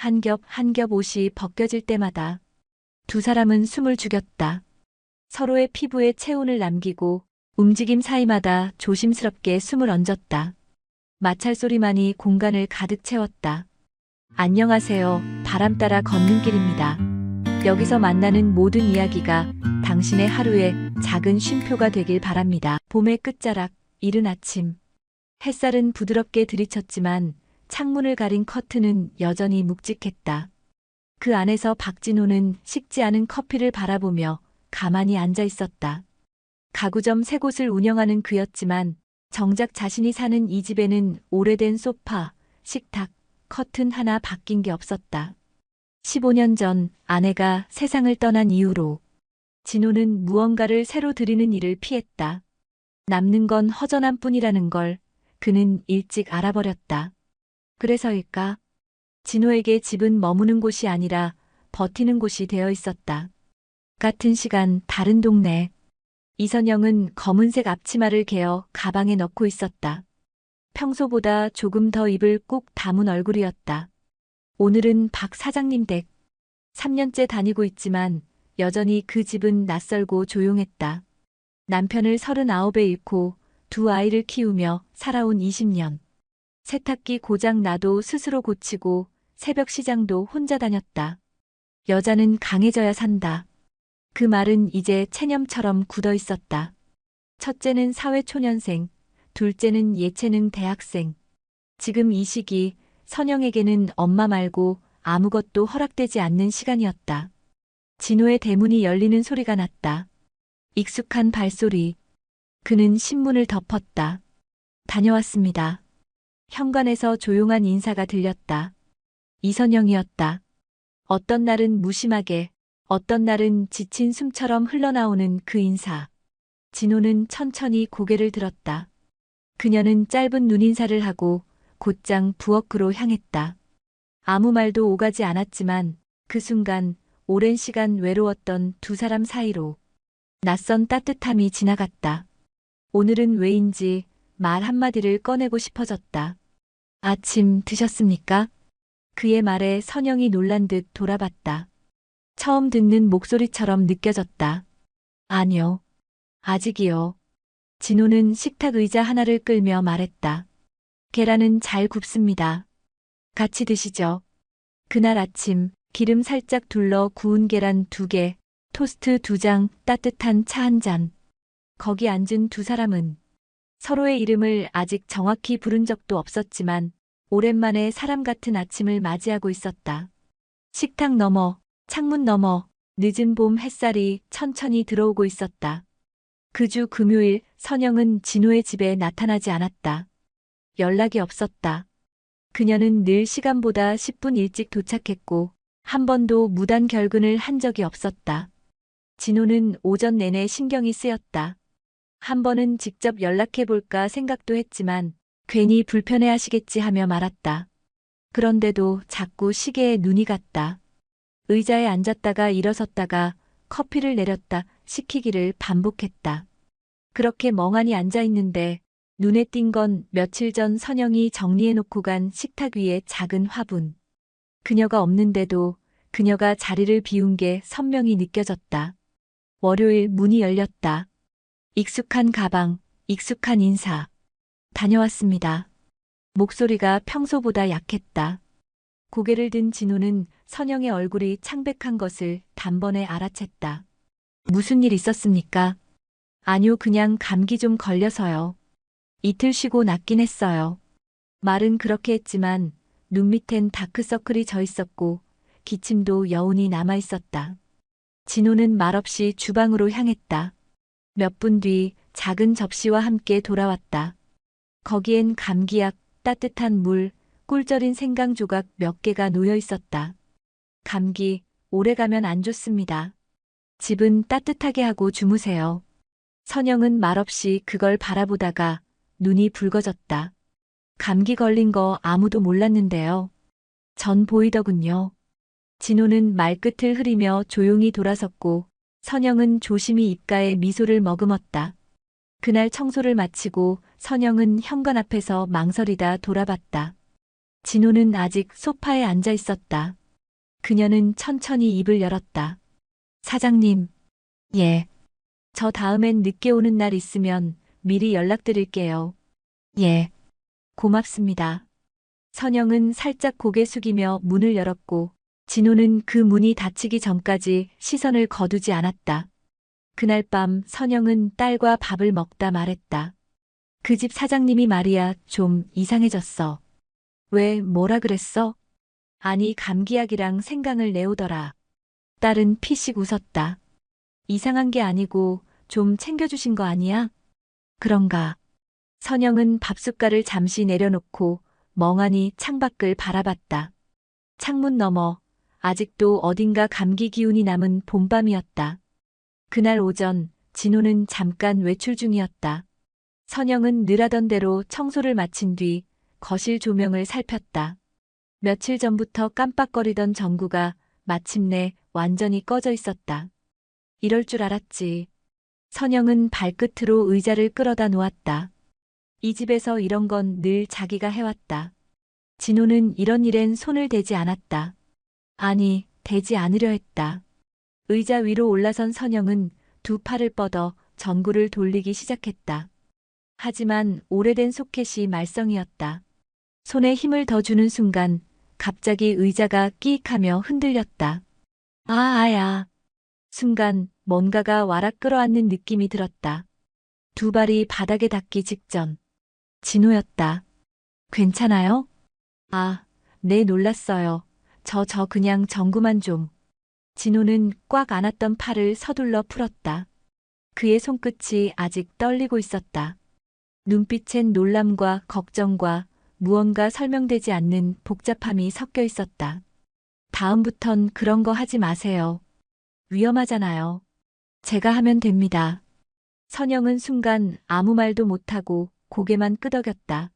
한 겹 한 겹 옷이 벗겨질 때마다 두 사람은 숨을 죽였다. 서로의 피부에 체온을 남기고 움직임 사이마다 조심스럽게 숨을 얹었다. 마찰 소리만이 공간을 가득 채웠다. 안녕하세요. 바람 따라 걷는 길입니다. 여기서 만나는 모든 이야기가 당신의 하루에 작은 쉼표가 되길 바랍니다. 봄의 끝자락, 이른 아침. 햇살은 부드럽게 들이쳤지만 창문을 가린 커튼은 여전히 묵직했다. 그 안에서 박진호는 식지 않은 커피를 바라보며 가만히 앉아 있었다. 가구점 세 곳을 운영하는 그였지만 정작 자신이 사는 이 집에는 오래된 소파, 식탁, 커튼 하나 바뀐 게 없었다. 15년 전 아내가 세상을 떠난 이후로 진호는 무언가를 새로 들이는 일을 피했다. 남는 건 허전함뿐이라는 걸 그는 일찍 알아버렸다. 그래서일까? 진호에게 집은 머무는 곳이 아니라 버티는 곳이 되어 있었다. 같은 시간 다른 동네. 이선영은 검은색 앞치마를 개어 가방에 넣고 있었다. 평소보다 조금 더 입을 꾹 다문 얼굴이었다. 오늘은 박 사장님 댁. 3년째 다니고 있지만 여전히 그 집은 낯설고 조용했다. 남편을 39에 잃고 두 아이를 키우며 살아온 20년. 세탁기 고장 나도 스스로 고치고 새벽 시장도 혼자 다녔다. 여자는 강해져야 산다. 그 말은 이제 체념처럼 굳어 있었다. 첫째는 사회초년생, 둘째는 예체능 대학생. 지금 이 시기 선영에게는 엄마 말고 아무것도 허락되지 않는 시간이었다. 진호의 대문이 열리는 소리가 났다. 익숙한 발소리. 그는 신문을 덮었다. 다녀왔습니다. 현관에서 조용한 인사가 들렸다. 이선영이었다. 어떤 날은 무심하게, 어떤 날은 지친 숨처럼 흘러나오는 그 인사. 진호는 천천히 고개를 들었다. 그녀는 짧은 눈인사를 하고 곧장 부엌으로 향했다. 아무 말도 오가지 않았지만 그 순간 오랜 시간 외로웠던 두 사람 사이로 낯선 따뜻함이 지나갔다. 오늘은 왜인지 말 한마디를 꺼내고 싶어졌다. 아침 드셨습니까? 그의 말에 선영이 놀란 듯 돌아봤다. 처음 듣는 목소리처럼 느껴졌다. 아니요. 아직이요. 진호는 식탁 의자 하나를 끌며 말했다. 계란은 잘 굽습니다. 같이 드시죠. 그날 아침 기름 살짝 둘러 구운 계란 2개, 토스트 2장, 따뜻한 차 한 잔. 거기 앉은 두 사람은 서로의 이름을 아직 정확히 부른 적도 없었지만 오랜만에 사람 같은 아침을 맞이하고 있었다. 식탁 너머, 창문 너머, 늦은 봄 햇살이 천천히 들어오고 있었다. 그 주 금요일 선영은 진호의 집에 나타나지 않았다. 연락이 없었다. 그녀는 늘 시간보다 10분 일찍 도착했고 한 번도 무단 결근을 한 적이 없었다. 진호는 오전 내내 신경이 쓰였다. 한 번은 직접 연락해볼까 생각도 했지만 괜히 불편해하시겠지 하며 말았다. 그런데도 자꾸 시계에 눈이 갔다. 의자에 앉았다가 일어섰다가 커피를 내렸다 시키기를 반복했다. 그렇게 멍하니 앉아있는데 눈에 띈 건 며칠 전 선영이 정리해놓고 간 식탁 위의 작은 화분. 그녀가 없는데도 그녀가 자리를 비운 게 선명히 느껴졌다. 월요일 문이 열렸다. 익숙한 가방, 익숙한 인사. 다녀왔습니다. 목소리가 평소보다 약했다. 고개를 든 진호는 선영의 얼굴이 창백한 것을 단번에 알아챘다. 무슨 일 있었습니까? 아니요, 그냥 감기 좀 걸려서요. 이틀 쉬고 낫긴 했어요. 말은 그렇게 했지만 눈 밑엔 다크서클이 져 있었고 기침도 여운이 남아 있었다. 진호는 말없이 주방으로 향했다. 몇 분 뒤 작은 접시와 함께 돌아왔다. 거기엔 감기약, 따뜻한 물, 꿀절인 생강 조각 몇 개가 놓여 있었다. 감기, 오래가면 안 좋습니다. 집은 따뜻하게 하고 주무세요. 선영은 말없이 그걸 바라보다가 눈이 붉어졌다. 감기 걸린 거 아무도 몰랐는데요. 전 보이더군요. 진호는 말끝을 흐리며 조용히 돌아섰고 선영은 조심히 입가에 미소를 머금었다. 그날 청소를 마치고 선영은 현관 앞에서 망설이다 돌아봤다. 진호는 아직 소파에 앉아 있었다. 그녀는 천천히 입을 열었다. 사장님, 예. 저 다음엔 늦게 오는 날 있으면 미리 연락드릴게요. 예. 고맙습니다. 선영은 살짝 고개 숙이며 문을 열었고 진호는 그 문이 닫히기 전까지 시선을 거두지 않았다. 그날 밤 선영은 딸과 밥을 먹다 말했다. 그 집 사장님이 말이야 좀 이상해졌어. 왜 뭐라 그랬어? 아니 감기약이랑 생강을 내오더라. 딸은 피식 웃었다. 이상한 게 아니고 좀 챙겨주신 거 아니야? 그런가. 선영은 밥숟갈을 잠시 내려놓고 멍하니 창밖을 바라봤다. 창문 너머 아직도 어딘가 감기 기운이 남은 봄밤이었다. 그날 오전 진호는 잠깐 외출 중이었다. 선영은 늘 하던 대로 청소를 마친 뒤 거실 조명을 살폈다. 며칠 전부터 깜빡거리던 전구가 마침내 완전히 꺼져 있었다. 이럴 줄 알았지. 선영은 발끝으로 의자를 끌어다 놓았다. 이 집에서 이런 건 늘 자기가 해왔다. 진호는 이런 일엔 손을 대지 않았다. 아니, 대지 않으려 했다. 의자 위로 올라선 선영은 두 팔을 뻗어 전구를 돌리기 시작했다. 하지만 오래된 소켓이 말썽이었다. 손에 힘을 더 주는 순간 갑자기 의자가 끼익하며 흔들렸다. 아야. 순간 뭔가가 와락 끌어안는 느낌이 들었다. 두 발이 바닥에 닿기 직전. 진호였다. 괜찮아요? 아, 네 놀랐어요. 저 그냥 전구만 좀. 진호는 꽉 안았던 팔을 서둘러 풀었다. 그의 손끝이 아직 떨리고 있었다. 눈빛엔 놀람과 걱정과 무언가 설명되지 않는 복잡함이 섞여 있었다. 다음부턴 그런 거 하지 마세요. 위험하잖아요. 제가 하면 됩니다. 선영은 순간 아무 말도 못하고 고개만 끄덕였다.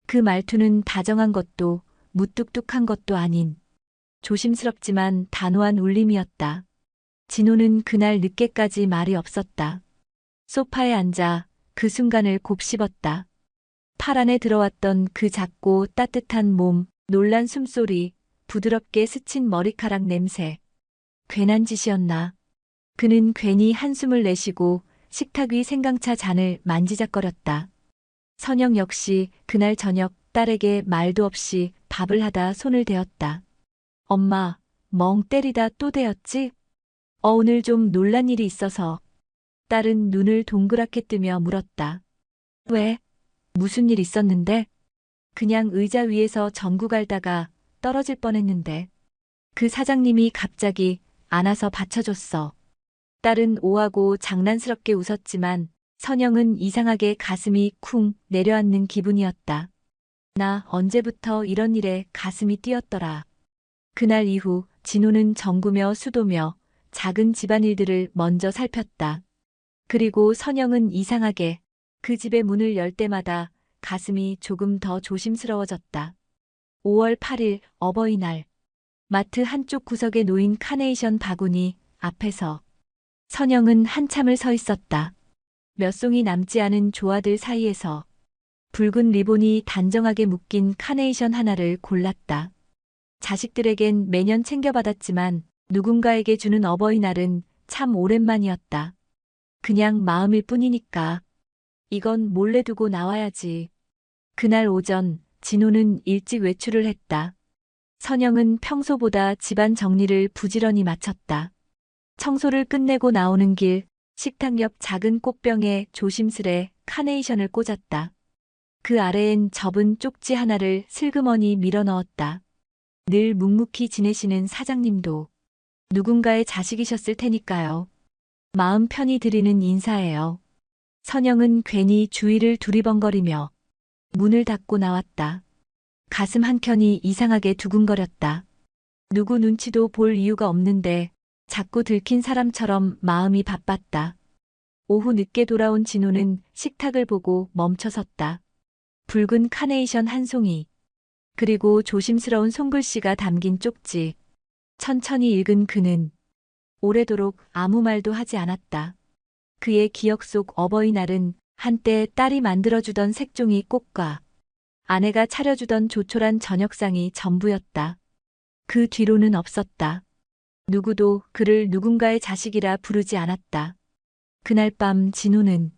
그 말투는 다정한 것도 무뚝뚝한 것도 아닌 조심스럽지만 단호한 울림이었다. 진호는 그날 늦게까지 말이 없었다. 소파에 앉아 그 순간을 곱씹었다. 팔 안에 들어왔던 그 작고 따뜻한 몸, 놀란 숨소리, 부드럽게 스친 머리카락 냄새. 괜한 짓이었나. 그는 괜히 한숨을 내쉬고 식탁 위 생강차 잔을 만지작거렸다. 선영 역시 그날 저녁 딸에게 말도 없이 밥을 하다 손을 대었다. 엄마, 멍 때리다 또 대었지? 오늘 좀 놀란 일이 있어서. 딸은 눈을 동그랗게 뜨며 물었다. 왜? 무슨 일 있었는데? 그냥 의자 위에서 전구 갈다가 떨어질 뻔했는데. 그 사장님이 갑자기 안아서 받쳐줬어. 딸은 오하고 장난스럽게 웃었지만 선영은 이상하게 가슴이 쿵 내려앉는 기분이었다. 나 언제부터 이런 일에 가슴이 뛰었더라. 그날 이후 진호는 정구며 수도며 작은 집안일들을 먼저 살폈다. 그리고 선영은 이상하게 그 집의 문을 열 때마다 가슴이 조금 더 조심스러워졌다. 5월 8일 어버이날. 마트 한쪽 구석에 놓인 카네이션 바구니 앞에서 선영은 한참을 서 있었다. 몇 송이 남지 않은 조화들 사이에서 붉은 리본이 단정하게 묶인 카네이션 하나를 골랐다. 자식들에겐 매년 챙겨받았지만 누군가에게 주는 어버이날은 참 오랜만이었다. 그냥 마음일 뿐이니까. 이건 몰래 두고 나와야지. 그날 오전 진호는 일찍 외출을 했다. 선영은 평소보다 집안 정리를 부지런히 마쳤다. 청소를 끝내고 나오는 길 식탁 옆 작은 꽃병에 조심스레 카네이션을 꽂았다. 그 아래엔 접은 쪽지 하나를 슬그머니 밀어 넣었다. 늘 묵묵히 지내시는 사장님도 누군가의 자식이셨을 테니까요. 마음 편히 드리는 인사예요. 선영은 괜히 주위를 두리번거리며 문을 닫고 나왔다. 가슴 한켠이 이상하게 두근거렸다. 누구 눈치도 볼 이유가 없는데 자꾸 들킨 사람처럼 마음이 바빴다. 오후 늦게 돌아온 진호는 식탁을 보고 멈춰섰다. 붉은 카네이션 한 송이, 그리고 조심스러운 손글씨가 담긴 쪽지. 천천히 읽은 그는 오래도록 아무 말도 하지 않았다. 그의 기억 속 어버이날은 한때 딸이 만들어주던 색종이 꽃과 아내가 차려주던 조촐한 저녁상이 전부였다. 그 뒤로는 없었다. 누구도 그를 누군가의 자식이라 부르지 않았다. 그날 밤 진호는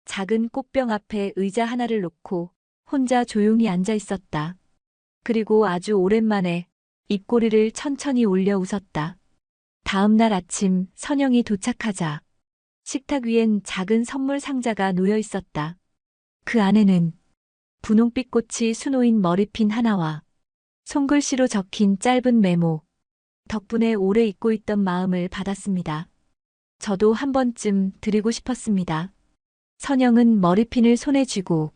작은 꽃병 앞에 의자 하나를 놓고 혼자 조용히 앉아 있었다. 그리고 아주 오랜만에 입꼬리를 천천히 올려 웃었다. 다음 날 아침 선영이 도착하자 식탁 위엔 작은 선물 상자가 놓여 있었다. 그 안에는 분홍빛 꽃이 수놓인 머리핀 하나와 손글씨로 적힌 짧은 메모. 덕분에 오래 잊고 있던 마음을 받았습니다. 저도 한 번쯤 드리고 싶었습니다. 선영은 머리핀을 손에 쥐고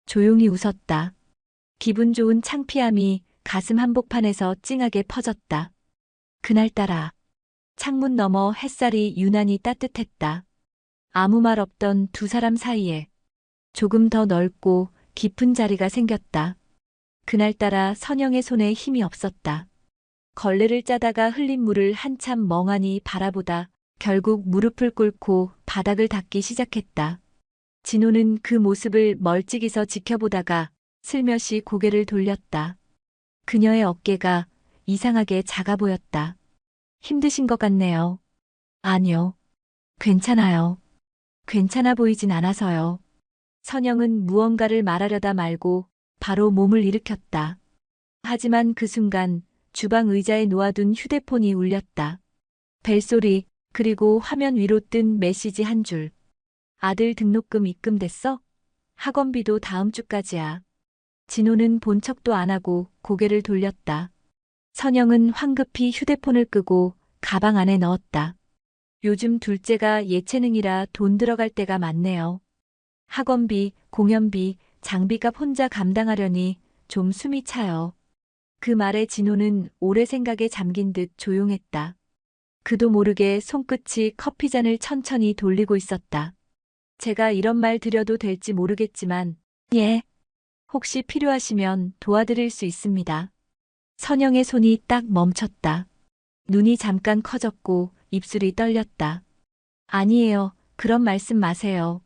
조용히 웃었다. 기분 좋은 창피함이 가슴 한복판에서 찡하게 퍼졌다. 그날따라 창문 너머 햇살이 유난히 따뜻했다. 아무 말 없던 두 사람 사이에 조금 더 넓고 깊은 자리가 생겼다. 그날따라 선영의 손에 힘이 없었다. 걸레를 짜다가 흘린 물을 한참 멍하니 바라보다 결국 무릎을 꿇고 바닥을 닦기 시작했다. 진호는 그 모습을 멀찍이서 지켜보다가 슬며시 고개를 돌렸다. 그녀의 어깨가 이상하게 작아 보였다. 힘드신 것 같네요. 아니요. 괜찮아요. 괜찮아 보이진 않아서요. 선영은 무언가를 말하려다 말고 바로 몸을 일으켰다. 하지만 그 순간 주방 의자에 놓아둔 휴대폰이 울렸다. 벨소리, 그리고 화면 위로 뜬 메시지 한 줄. 아들 등록금 입금됐어? 학원비도 다음 주까지야. 진호는 본 척도 안 하고 고개를 돌렸다. 선영은 황급히 휴대폰을 끄고 가방 안에 넣었다. 요즘 둘째가 예체능이라 돈 들어갈 때가 많네요. 학원비, 공연비, 장비값 혼자 감당하려니 좀 숨이 차요. 그 말에 진호는 오래 생각에 잠긴 듯 조용했다. 그도 모르게 손끝이 커피잔을 천천히 돌리고 있었다. 제가 이런 말 드려도 될지 모르겠지만, 예. 혹시 필요하시면 도와드릴 수 있습니다. 선영의 손이 딱 멈췄다. 눈이 잠깐 커졌고 입술이 떨렸다. 아니에요. 그런 말씀 마세요.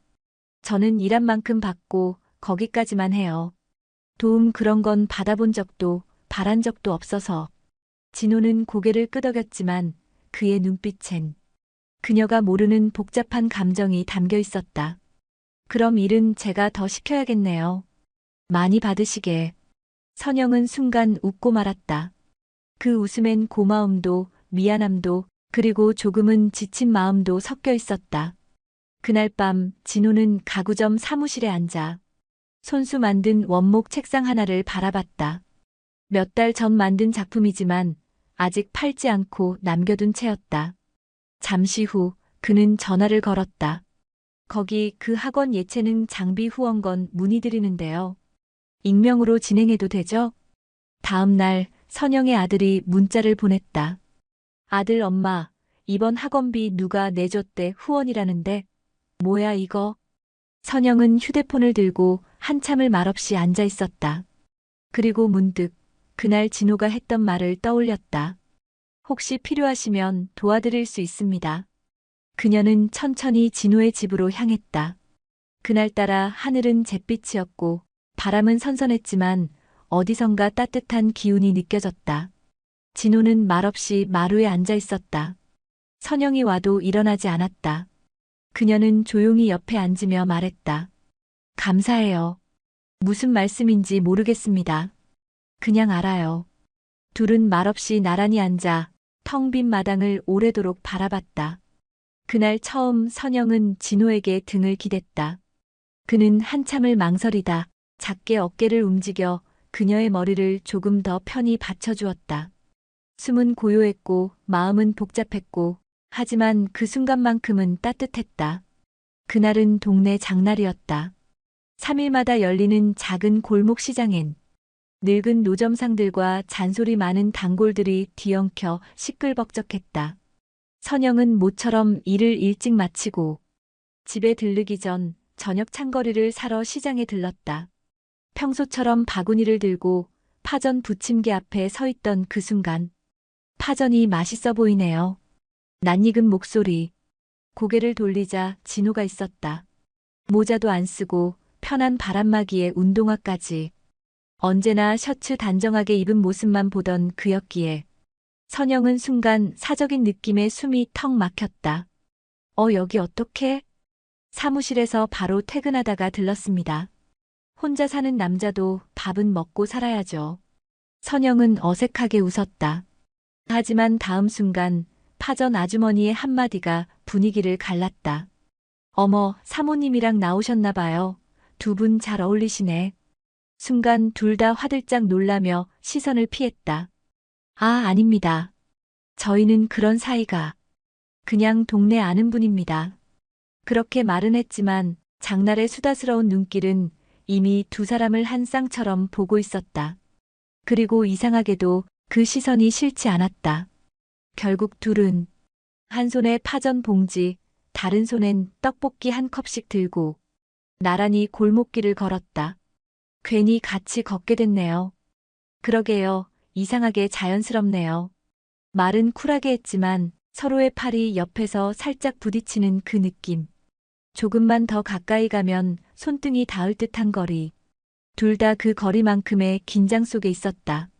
저는 일한 만큼 받고 거기까지만 해요. 도움 그런 건 받아본 적도 바란 적도 없어서. 진호는 고개를 끄덕였지만 그의 눈빛엔 그녀가 모르는 복잡한 감정이 담겨 있었다. 그럼 일은 제가 더 시켜야겠네요. 많이 받으시게. 선영은 순간 웃고 말았다. 그 웃음엔 고마움도 미안함도 그리고 조금은 지친 마음도 섞여 있었다. 그날 밤 진호는 가구점 사무실에 앉아 손수 만든 원목 책상 하나를 바라봤다. 몇 달 전 만든 작품이지만 아직 팔지 않고 남겨둔 채였다. 잠시 후 그는 전화를 걸었다. 거기 그 학원 예체능 장비 후원건 문의드리는데요. 익명으로 진행해도 되죠? 다음 날 선영의 아들이 문자를 보냈다. 아들 엄마, 이번 학원비 누가 내줬대 후원이라는데. 뭐야 이거? 선영은 휴대폰을 들고 한참을 말없이 앉아 있었다. 그리고 문득 그날 진호가 했던 말을 떠올렸다. 혹시 필요하시면 도와드릴 수 있습니다. 그녀는 천천히 진호의 집으로 향했다. 그날따라 하늘은 잿빛이었고 바람은 선선했지만 어디선가 따뜻한 기운이 느껴졌다. 진호는 말없이 마루에 앉아 있었다. 선영이 와도 일어나지 않았다. 그녀는 조용히 옆에 앉으며 말했다. 감사해요. 무슨 말씀인지 모르겠습니다. 그냥 알아요. 둘은 말없이 나란히 앉아 텅 빈 마당을 오래도록 바라봤다. 그날 처음 선영은 진호에게 등을 기댔다. 그는 한참을 망설이다 작게 어깨를 움직여 그녀의 머리를 조금 더 편히 받쳐주었다. 숨은 고요했고 마음은 복잡했고 하지만 그 순간만큼은 따뜻했다. 그날은 동네 장날이었다. 3일마다 열리는 작은 골목 시장엔 늙은 노점상들과 잔소리 많은 단골들이 뒤엉켜 시끌벅적했다. 선영은 모처럼 일을 일찍 마치고 집에 들르기 전 저녁 찬거리를 사러 시장에 들렀다. 평소처럼 바구니를 들고 파전 부침개 앞에 서 있던 그 순간 파전이 맛있어 보이네요. 낯익은 목소리. 고개를 돌리자 진호가 있었다. 모자도 안 쓰고 편한 바람막이에 운동화까지. 언제나 셔츠 단정하게 입은 모습만 보던 그였기에 선영은 순간 사적인 느낌에 숨이 턱 막혔다. 여기 어떡해? 사무실에서 바로 퇴근하다가 들렀습니다. 혼자 사는 남자도 밥은 먹고 살아야죠. 선영은 어색하게 웃었다. 하지만 다음 순간 파전 아주머니의 한마디가 분위기를 갈랐다. 어머, 사모님이랑 나오셨나 봐요. 두 분 잘 어울리시네. 순간 둘 다 화들짝 놀라며 시선을 피했다. 아, 아닙니다. 저희는 그런 사이가. 그냥 동네 아는 분입니다. 그렇게 말은 했지만 장날의 수다스러운 눈길은 이미 두 사람을 한 쌍처럼 보고 있었다. 그리고 이상하게도 그 시선이 싫지 않았다. 결국 둘은 한 손에 파전 봉지, 다른 손엔 떡볶이 한 컵씩 들고 나란히 골목길을 걸었다. 괜히 같이 걷게 됐네요. 그러게요. 이상하게 자연스럽네요. 말은 쿨하게 했지만 서로의 팔이 옆에서 살짝 부딪히는 그 느낌. 조금만 더 가까이 가면 손등이 닿을 듯한 거리. 둘 다 그 거리만큼의 긴장 속에 있었다.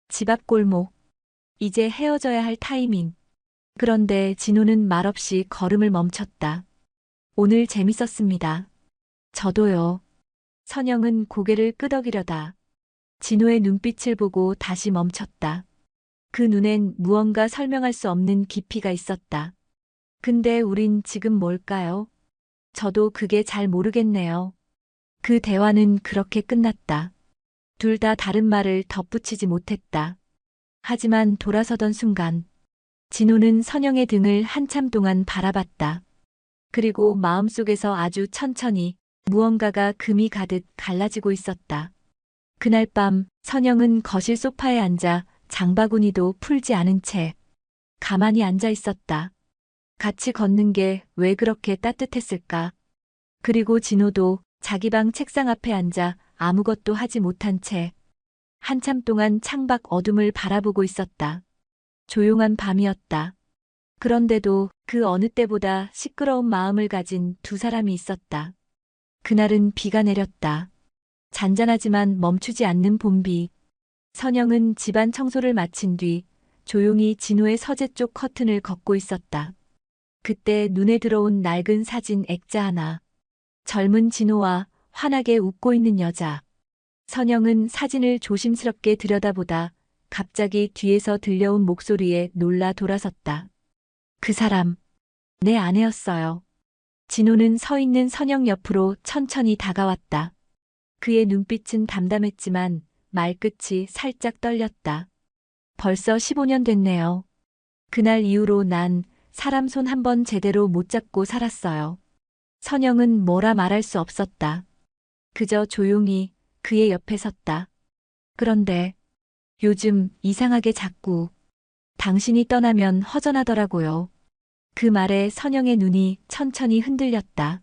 집 앞 골목. 이제 헤어져야 할 타이밍. 그런데 진호는 말없이 걸음을 멈췄다. 오늘 재밌었습니다. 저도요. 선영은 고개를 끄덕이려다 진호의 눈빛을 보고 다시 멈췄다. 그 눈엔 무언가 설명할 수 없는 깊이가 있었다. 근데 우린 지금 뭘까요? 저도 그게 잘 모르겠네요. 그 대화는 그렇게 끝났다. 둘 다 다른 말을 덧붙이지 못했다. 하지만 돌아서던 순간 진호는 선영의 등을 한참 동안 바라봤다. 그리고 마음속에서 아주 천천히 무언가가 금이 가듯 갈라지고 있었다. 그날 밤 선영은 거실 소파에 앉아 장바구니도 풀지 않은 채 가만히 앉아 있었다. 같이 걷는 게 왜 그렇게 따뜻했을까? 그리고 진호도 자기 방 책상 앞에 앉아 아무것도 하지 못한 채 한참 동안 창밖 어둠을 바라보고 있었다. 조용한 밤이었다. 그런데도 그 어느 때보다 시끄러운 마음을 가진 두 사람이 있었다. 그날은 비가 내렸다. 잔잔하지만 멈추지 않는 봄비. 선영은 집안 청소를 마친 뒤 조용히 진호의 서재 쪽 커튼을 걷고 있었다. 그때 눈에 들어온 낡은 사진 액자 하나. 젊은 진호와 환하게 웃고 있는 여자. 선영은 사진을 조심스럽게 들여다보다 갑자기 뒤에서 들려온 목소리에 놀라 돌아섰다. 그 사람, 내 아내였어요. 진호는 서 있는 선영 옆으로 천천히 다가왔다. 그의 눈빛은 담담했지만 말끝이 살짝 떨렸다. 벌써 15년 됐네요. 그날 이후로 난 사람 손 한 번 제대로 못 잡고 살았어요. 선영은 뭐라 말할 수 없었다. 그저 조용히 그의 옆에 섰다. 그런데 요즘 이상하게 자꾸 당신이 떠나면 허전하더라고요. 그 말에 선영의 눈이 천천히 흔들렸다.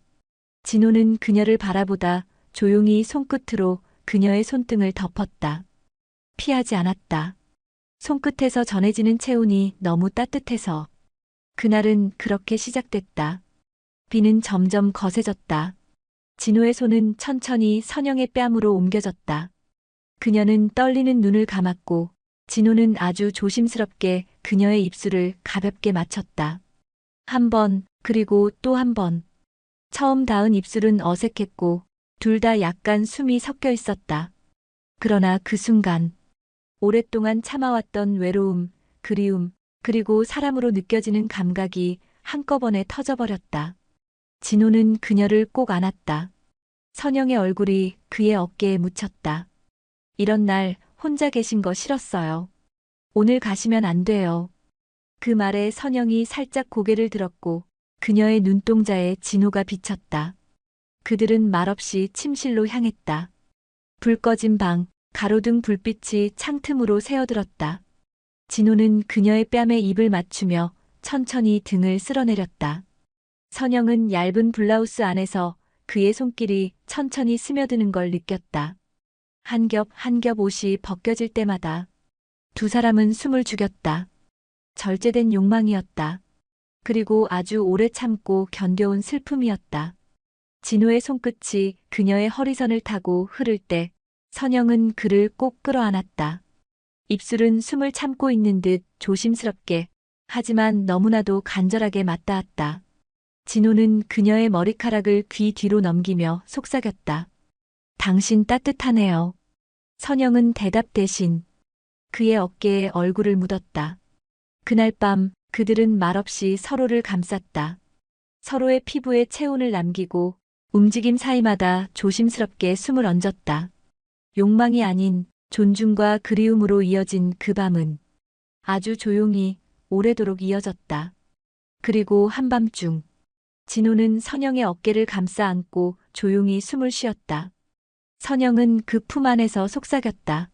진호는 그녀를 바라보다 조용히 손끝으로 그녀의 손등을 덮었다. 피하지 않았다. 손끝에서 전해지는 체온이 너무 따뜻해서. 그날은 그렇게 시작됐다. 비는 점점 거세졌다. 진호의 손은 천천히 선영의 뺨으로 옮겨졌다. 그녀는 떨리는 눈을 감았고 진호는 아주 조심스럽게 그녀의 입술을 가볍게 맞췄다. 한 번, 그리고 또 한 번. 처음 닿은 입술은 어색했고 둘 다 약간 숨이 섞여 있었다. 그러나 그 순간 오랫동안 참아왔던 외로움, 그리움, 그리고 사람으로 느껴지는 감각이 한꺼번에 터져버렸다. 진호는 그녀를 꼭 안았다. 선영의 얼굴이 그의 어깨에 묻혔다. 이런 날 혼자 계신 거 싫었어요. 오늘 가시면 안 돼요. 그 말에 선영이 살짝 고개를 들었고 그녀의 눈동자에 진호가 비쳤다. 그들은 말없이 침실로 향했다. 불 꺼진 방, 가로등 불빛이 창틈으로 새어들었다. 진호는 그녀의 뺨에 입을 맞추며 천천히 등을 쓸어내렸다. 선영은 얇은 블라우스 안에서 그의 손길이 천천히 스며드는 걸 느꼈다. 한 겹 한 겹 옷이 벗겨질 때마다 두 사람은 숨을 죽였다. 절제된 욕망이었다. 그리고 아주 오래 참고 견뎌온 슬픔이었다. 진호의 손끝이 그녀의 허리선을 타고 흐를 때 선영은 그를 꼭 끌어안았다. 입술은 숨을 참고 있는 듯 조심스럽게, 하지만 너무나도 간절하게 맞닿았다. 진호는 그녀의 머리카락을 귀 뒤로 넘기며 속삭였다. 당신 따뜻하네요. 선영은 대답 대신 그의 어깨에 얼굴을 묻었다. 그날 밤 그들은 말없이 서로를 감쌌다. 서로의 피부에 체온을 남기고 움직임 사이마다 조심스럽게 숨을 얹었다. 욕망이 아닌 존중과 그리움으로 이어진 그 밤은 아주 조용히 오래도록 이어졌다. 그리고 한밤중 진호는 선영의 어깨를 감싸 안고 조용히 숨을 쉬었다. 선영은 그 품 안에서 속삭였다.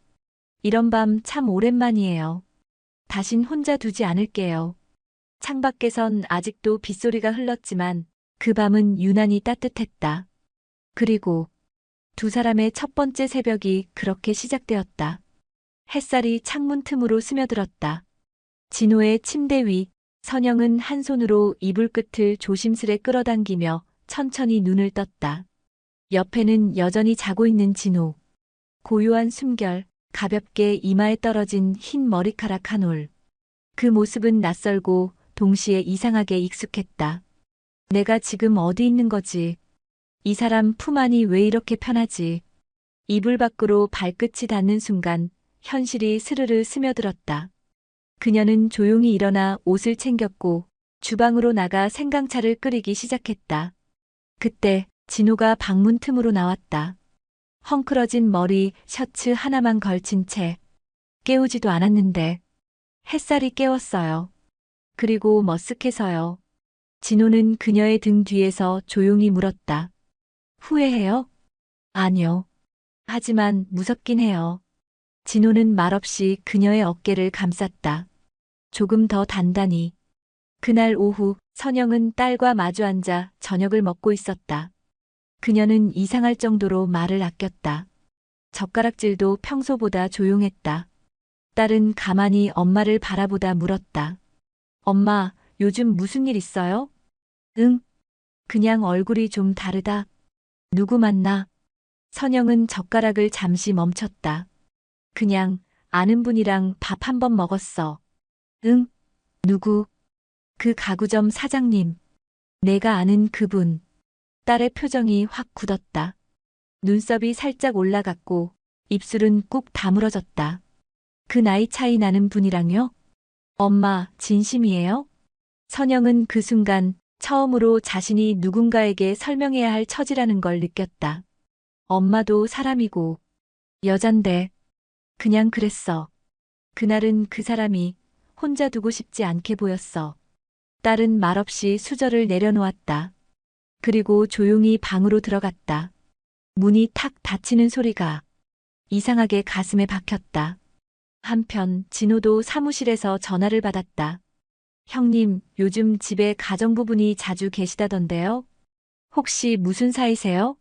이런 밤 참 오랜만이에요. 다신 혼자 두지 않을게요. 창밖에선 아직도 빗소리가 흘렀지만 그 밤은 유난히 따뜻했다. 그리고 두 사람의 첫 번째 새벽이 그렇게 시작되었다. 햇살이 창문 틈으로 스며들었다. 진호의 침대 위, 선영은 한 손으로 이불 끝을 조심스레 끌어당기며 천천히 눈을 떴다. 옆에는 여전히 자고 있는 진호. 고요한 숨결, 가볍게 이마에 떨어진 흰 머리카락 한 올. 그 모습은 낯설고 동시에 이상하게 익숙했다. 내가 지금 어디 있는 거지? 이 사람 품 안이 왜 이렇게 편하지? 이불 밖으로 발끝이 닿는 순간 현실이 스르르 스며들었다. 그녀는 조용히 일어나 옷을 챙겼고 주방으로 나가 생강차를 끓이기 시작했다. 그때 진호가 방문 틈으로 나왔다. 헝클어진 머리, 셔츠 하나만 걸친 채. 깨우지도 않았는데 햇살이 깨웠어요. 그리고 머쓱해서요. 진호는 그녀의 등 뒤에서 조용히 물었다. 후회해요? 아니요. 하지만 무섭긴 해요. 진호는 말없이 그녀의 어깨를 감쌌다. 조금 더 단단히. 그날 오후 선영은 딸과 마주 앉아 저녁을 먹고 있었다. 그녀는 이상할 정도로 말을 아꼈다. 젓가락질도 평소보다 조용했다. 딸은 가만히 엄마를 바라보다 물었다. 엄마, 요즘 무슨 일 있어요? 응, 그냥 얼굴이 좀 다르다. 누구 만나? 선영은 젓가락을 잠시 멈췄다. 그냥 아는 분이랑 밥 한 번 먹었어. 응? 누구? 그 가구점 사장님. 내가 아는 그분. 딸의 표정이 확 굳었다. 눈썹이 살짝 올라갔고 입술은 꾹 다물어졌다. 그 나이 차이 나는 분이랑요? 엄마, 진심이에요? 선영은 그 순간 처음으로 자신이 누군가에게 설명해야 할 처지라는 걸 느꼈다. 엄마도 사람이고 여잔데 그냥 그랬어. 그날은 그 사람이 혼자 두고 싶지 않게 보였어. 딸은 말없이 수저를 내려놓았다. 그리고 조용히 방으로 들어갔다. 문이 탁 닫히는 소리가 이상하게 가슴에 박혔다. 한편 진호도 사무실에서 전화를 받았다. 형님, 요즘 집에 가정부분이 자주 계시다던데요? 혹시 무슨 사이세요?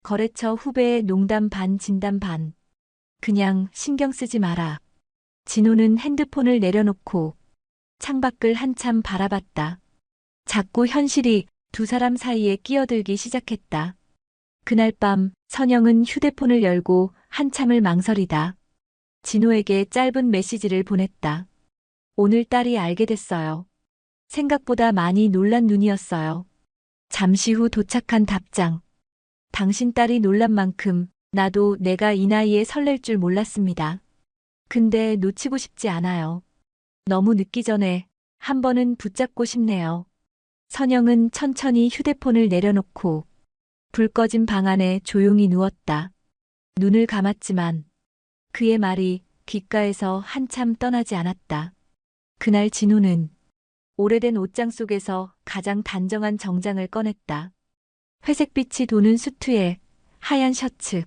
거래처 후배의 농담 반 진담 반. 그냥 신경 쓰지 마라. 진호는 핸드폰을 내려놓고 창밖을 한참 바라봤다. 자꾸 현실이 두 사람 사이에 끼어들기 시작했다. 그날 밤 선영은 휴대폰을 열고 한참을 망설이다. 진호에게 짧은 메시지를 보냈다. 오늘 딸이 알게 됐어요. 생각보다 많이 놀란 눈이었어요. 잠시 후 도착한 답장. 당신 딸이 놀란 만큼 나도 내가 이 나이에 설렐 줄 몰랐습니다. 근데 놓치고 싶지 않아요. 너무 늦기 전에 한 번은 붙잡고 싶네요. 선영은 천천히 휴대폰을 내려놓고 불 꺼진 방 안에 조용히 누웠다. 눈을 감았지만 그의 말이 귓가에서 한참 떠나지 않았다. 그날 진호는 오래된 옷장 속에서 가장 단정한 정장을 꺼냈다. 회색빛이 도는 수트에 하얀 셔츠,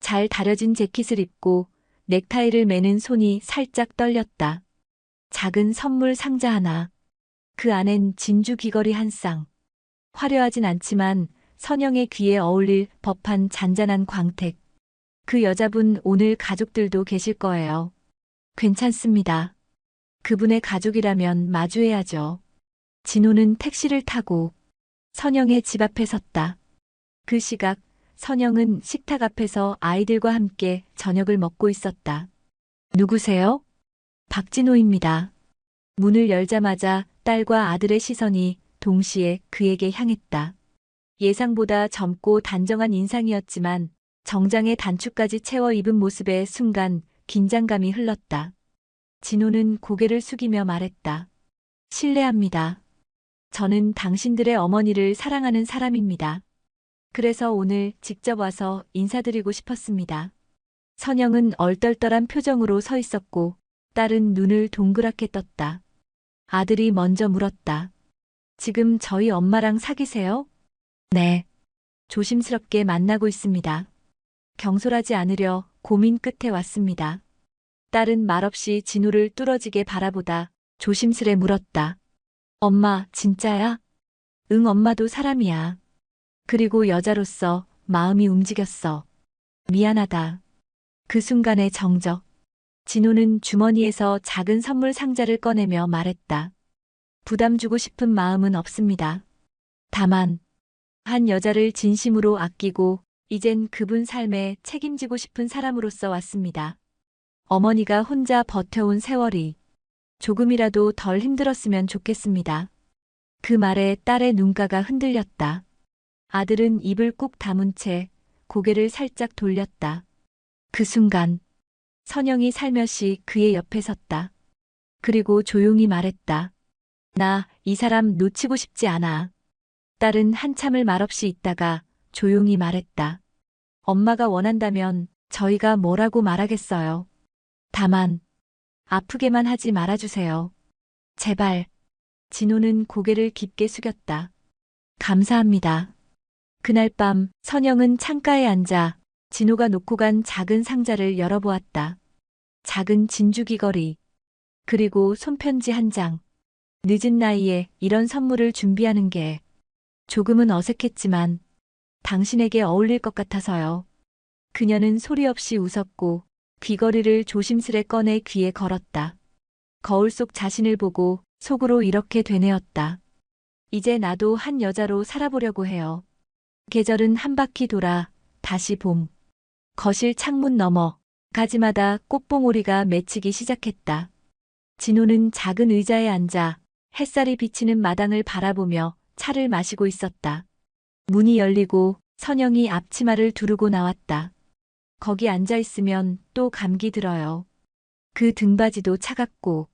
잘 다려진 재킷을 입고 넥타이를 매는 손이 살짝 떨렸다. 작은 선물 상자 하나, 그 안엔 진주 귀걸이 한 쌍. 화려하진 않지만 선영의 귀에 어울릴 법한 잔잔한 광택. 그 여자분 오늘 가족들도 계실 거예요. 괜찮습니다. 그분의 가족이라면 마주해야죠. 진호는 택시를 타고 선영의 집 앞에 섰다. 그 시각 선영은 식탁 앞에서 아이들과 함께 저녁을 먹고 있었다. 누구세요? 박진호입니다. 문을 열자마자 딸과 아들의 시선이 동시에 그에게 향했다. 예상보다 젊고 단정한 인상이었지만 정장에 단추까지 채워 입은 모습에 순간 긴장감이 흘렀다. 진호는 고개를 숙이며 말했다. 실례합니다. 저는 당신들의 어머니를 사랑하는 사람입니다. 그래서 오늘 직접 와서 인사드리고 싶었습니다. 선영은 얼떨떨한 표정으로 서 있었고 딸은 눈을 동그랗게 떴다. 아들이 먼저 물었다. 지금 저희 엄마랑 사귀세요? 네. 조심스럽게 만나고 있습니다. 경솔하지 않으려 고민 끝에 왔습니다. 딸은 말없이 진호를 뚫어지게 바라보다 조심스레 물었다. 엄마, 진짜야? 응, 엄마도 사람이야. 그리고 여자로서 마음이 움직였어. 미안하다. 그 순간의 정적. 진호는 주머니에서 작은 선물 상자를 꺼내며 말했다. 부담 주고 싶은 마음은 없습니다. 다만, 한 여자를 진심으로 아끼고 이젠 그분 삶에 책임지고 싶은 사람으로서 왔습니다. 어머니가 혼자 버텨온 세월이 조금이라도 덜 힘들었으면 좋겠습니다. 그 말에 딸의 눈가가 흔들렸다. 아들은 입을 꾹 다문 채 고개를 살짝 돌렸다. 그 순간 선영이 살며시 그의 옆에 섰다. 그리고 조용히 말했다. 나 이 사람 놓치고 싶지 않아. 딸은 한참을 말없이 있다가 조용히 말했다. 엄마가 원한다면 저희가 뭐라고 말하겠어요. 다만 아프게만 하지 말아주세요. 제발. 진호는 고개를 깊게 숙였다. 감사합니다. 그날 밤 선영은 창가에 앉아 진호가 놓고 간 작은 상자를 열어보았다. 작은 진주 귀걸이, 그리고 손편지 한 장. 늦은 나이에 이런 선물을 준비하는 게 조금은 어색했지만 당신에게 어울릴 것 같아서요. 그녀는 소리 없이 웃었고 귀걸이를 조심스레 꺼내 귀에 걸었다. 거울 속 자신을 보고 속으로 이렇게 되뇌었다. 이제 나도 한 여자로 살아보려고 해요. 계절은 한 바퀴 돌아 다시 봄. 거실 창문 너머 가지마다 꽃봉오리가 맺히기 시작했다. 진호는 작은 의자에 앉아 햇살이 비치는 마당을 바라보며 차를 마시고 있었다. 문이 열리고 선영이 앞치마를 두르고 나왔다. 거기 앉아 있으면 또 감기 들어요. 그 등바지도 차갑고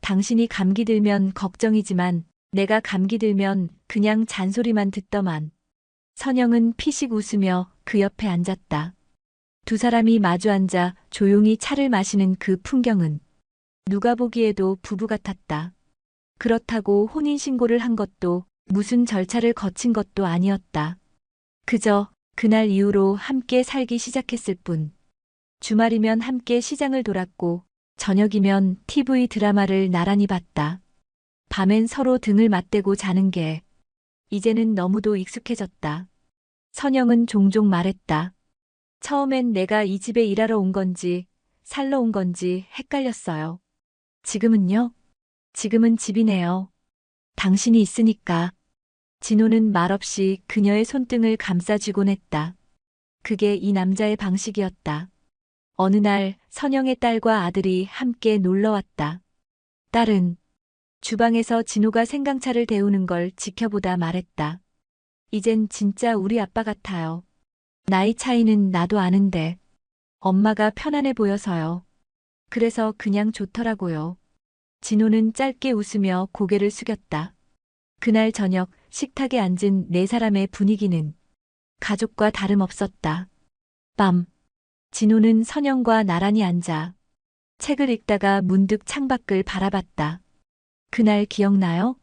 당신이 감기 들면 걱정이지만 내가 감기 들면 그냥 잔소리만 듣더만. 선영은 피식 웃으며 그 옆에 앉았다. 두 사람이 마주 앉아 조용히 차를 마시는 그 풍경은 누가 보기에도 부부 같았다. 그렇다고 혼인신고를 한 것도 무슨 절차를 거친 것도 아니었다. 그저 그날 이후로 함께 살기 시작했을 뿐. 주말이면 함께 시장을 돌았고 저녁이면 TV 드라마를 나란히 봤다. 밤엔 서로 등을 맞대고 자는 게 이제는 너무도 익숙해졌다. 선영은 종종 말했다. 처음엔 내가 이 집에 일하러 온 건지 살러 온 건지 헷갈렸어요. 지금은요? 지금은 집이네요. 당신이 있으니까. 진호는 말없이 그녀의 손등을 감싸쥐곤 했다. 그게 이 남자의 방식이었다. 어느 날 선영의 딸과 아들이 함께 놀러 왔다. 딸은 주방에서 진호가 생강차를 데우는 걸 지켜보다 말했다. 이젠 진짜 우리 아빠 같아요. 나이 차이는 나도 아는데 엄마가 편안해 보여서요. 그래서 그냥 좋더라고요. 진호는 짧게 웃으며 고개를 숙였다. 그날 저녁 식탁에 앉은 네 사람의 분위기는 가족과 다름없었다. 밤, 진호는 선영과 나란히 앉아 책을 읽다가 문득 창밖을 바라봤다. 그날 기억나요?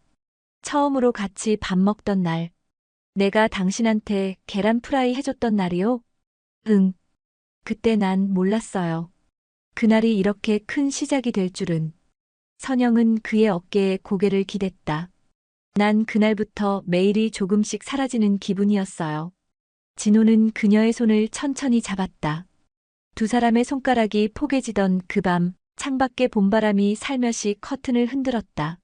처음으로 같이 밥 먹던 날. 내가 당신한테 계란 프라이 해줬던 날이요? 응. 그때 난 몰랐어요. 그날이 이렇게 큰 시작이 될 줄은. 선영은 그의 어깨에 고개를 기댔다. 난 그날부터 매일이 조금씩 사라지는 기분이었어요. 진호는 그녀의 손을 천천히 잡았다. 두 사람의 손가락이 포개지던 그 밤, 창밖의 봄바람이 살며시 커튼을 흔들었다.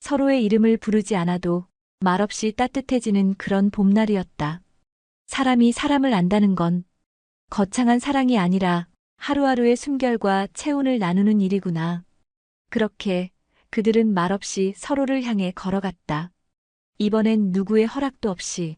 서로의 이름을 부르지 않아도 말없이 따뜻해지는 그런 봄날이었다. 사람이 사람을 안다는 건 거창한 사랑이 아니라 하루하루의 숨결과 체온을 나누는 일이구나. 그렇게 그들은 말없이 서로를 향해 걸어갔다. 이번엔 누구의 허락도 없이